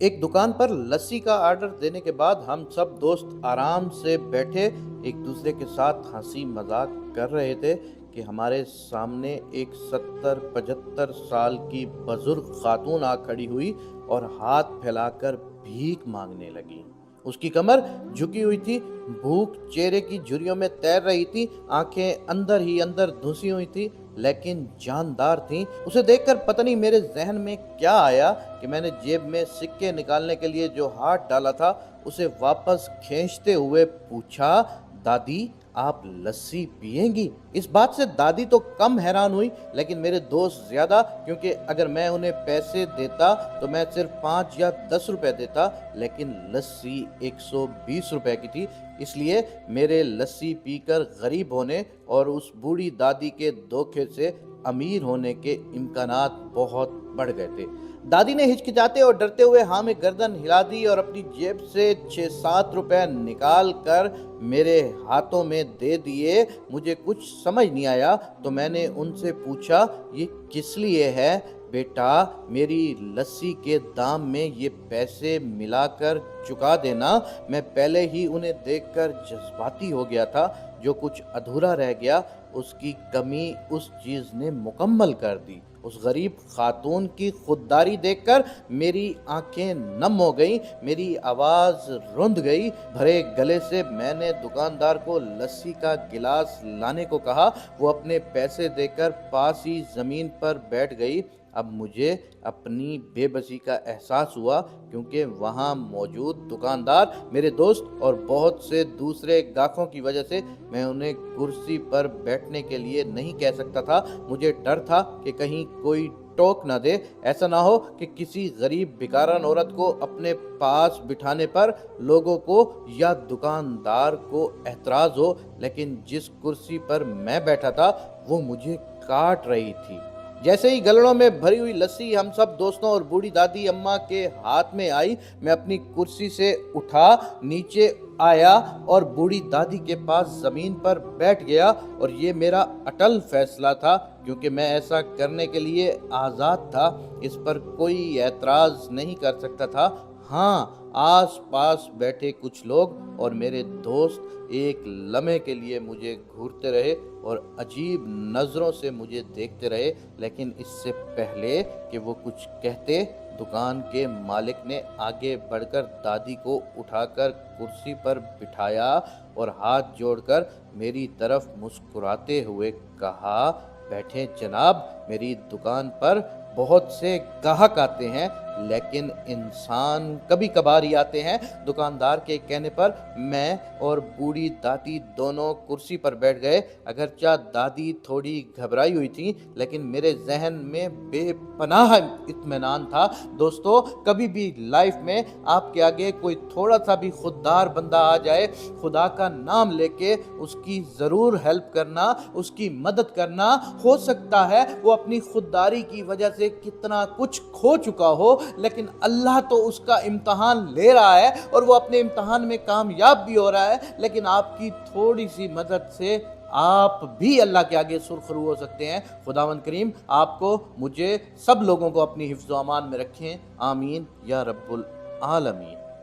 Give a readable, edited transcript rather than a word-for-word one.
एक दुकान पर लस्सी का ऑर्डर देने के बाद हम सब दोस्त आराम से बैठे एक दूसरे के साथ हंसी मजाक कर रहे थे कि हमारे सामने एक 70-75 साल की बुजुर्ग खातून आ खड़ी हुई और हाथ फैलाकर भीख मांगने लगी। उसकी कमर झुकी हुई थी, भूख चेहरे की झुर्रियों में तैर रही थी, आंखें अंदर ही अंदर धुसी हुई थी लेकिन जानदार थीं। उसे देखकर पता नहीं मेरे जहन में क्या आया कि मैंने जेब में सिक्के निकालने के लिए जो हाथ डाला था उसे वापस खींचते हुए पूछा, दादी आप लस्सी पिएंगी? इस बात से दादी तो कम हैरान हुई लेकिन मेरे दोस्त ज्यादा, क्योंकि अगर मैं उन्हें पैसे देता तो मैं सिर्फ 5 या 10 रुपए देता, लेकिन लस्सी 120 रुपए की थी। इसलिए मेरे लस्सी पीकर गरीब होने और उस बूढ़ी दादी के धोखे से अमीर होने के इम्कानात बहुत बढ़ गए थे। दादी ने हिचकिचाते और डरते हुए हाँ में गर्दन हिला दी और अपनी जेब से 6-7 रुपए निकाल कर मेरे हाथों में दे दिए। मुझे कुछ समझ नहीं आया तो मैंने उनसे पूछा, ये किस लिए है बेटा? मेरी लस्सी के दाम में ये पैसे मिलाकर चुका देना। मैं पहले ही उन्हें देखकर जज्बाती हो गया था। जो कुछ अधूरा रह गया उसकी कमी उस चीज ने मुकम्मल कर दी। उस गरीब खातून की खुददारी देखकर मेरी आंखें नम हो गईं, मेरी आवाज रुंध गई। भरे गले से मैंने दुकानदार को लस्सी का गिलास लाने को कहा। वो अपने पैसे देकर पास ही जमीन पर बैठ गई। अब मुझे अपनी बेबसी का एहसास हुआ, क्योंकि वहाँ मौजूद दुकानदार मेरे दोस्त और बहुत से दूसरे गाहकों की वजह से मैं उन्हें कुर्सी पर बैठने के लिए नहीं कह सकता था। मुझे डर था कि कहीं कोई टोक न दे, ऐसा ना हो कि किसी गरीब भिखारन औरत को अपने पास बिठाने पर लोगों को या दुकानदार को एतराज हो। लेकिन जिस कुर्सी पर मैं बैठा था वो मुझे काट रही थी। जैसे ही गलड़ों में भरी हुई लस्सी हम सब दोस्तों और बूढ़ी दादी अम्मा के हाथ में आई, मैं अपनी कुर्सी से उठा, नीचे आया और बूढ़ी दादी के पास जमीन पर बैठ गया। और ये मेरा अटल फैसला था, क्योंकि मैं ऐसा करने के लिए आज़ाद था। इस पर कोई एतराज़ नहीं कर सकता था। हाँ, आस पास बैठे कुछ लोग और मेरे दोस्त एक लम्हे के लिए मुझे घूरते रहे और अजीब नज़रों से मुझे देखते रहे, लेकिन इससे पहले कि वो कुछ कहते, दुकान के मालिक ने आगे बढ़कर दादी को उठाकर कुर्सी पर बिठाया और हाथ जोड़कर मेरी तरफ मुस्कुराते हुए कहा, बैठे जनाब, मेरी दुकान पर बहुत से ग्राहक आते हैं लेकिन इंसान कभी कभार ही आते हैं। दुकानदार के कहने पर मैं और बूढ़ी दादी दोनों कुर्सी पर बैठ गए। अगरचा दादी थोड़ी घबराई हुई थी लेकिन मेरे जहन में बेपनाह इत्मीनान था। दोस्तों, कभी भी लाइफ में आपके आगे कोई थोड़ा सा भी खुददार बंदा आ जाए, खुदा का नाम लेके उसकी ज़रूर हेल्प करना, उसकी मदद करना। हो सकता है वो अपनी खुददारी की वजह से कितना कुछ खो चुका हो, लेकिन अल्लाह तो उसका इम्तहान ले रहा है और वो अपने इम्तहान में कामयाब भी हो रहा है। लेकिन आपकी थोड़ी सी मदद से आप भी अल्लाह के आगे सुरखरू हो सकते हैं। खुदावंद करीम आपको, मुझे, सब लोगों को अपनी हिफ्ज़ व अमान में रखें। आमीन या रब्बुल आलमीन।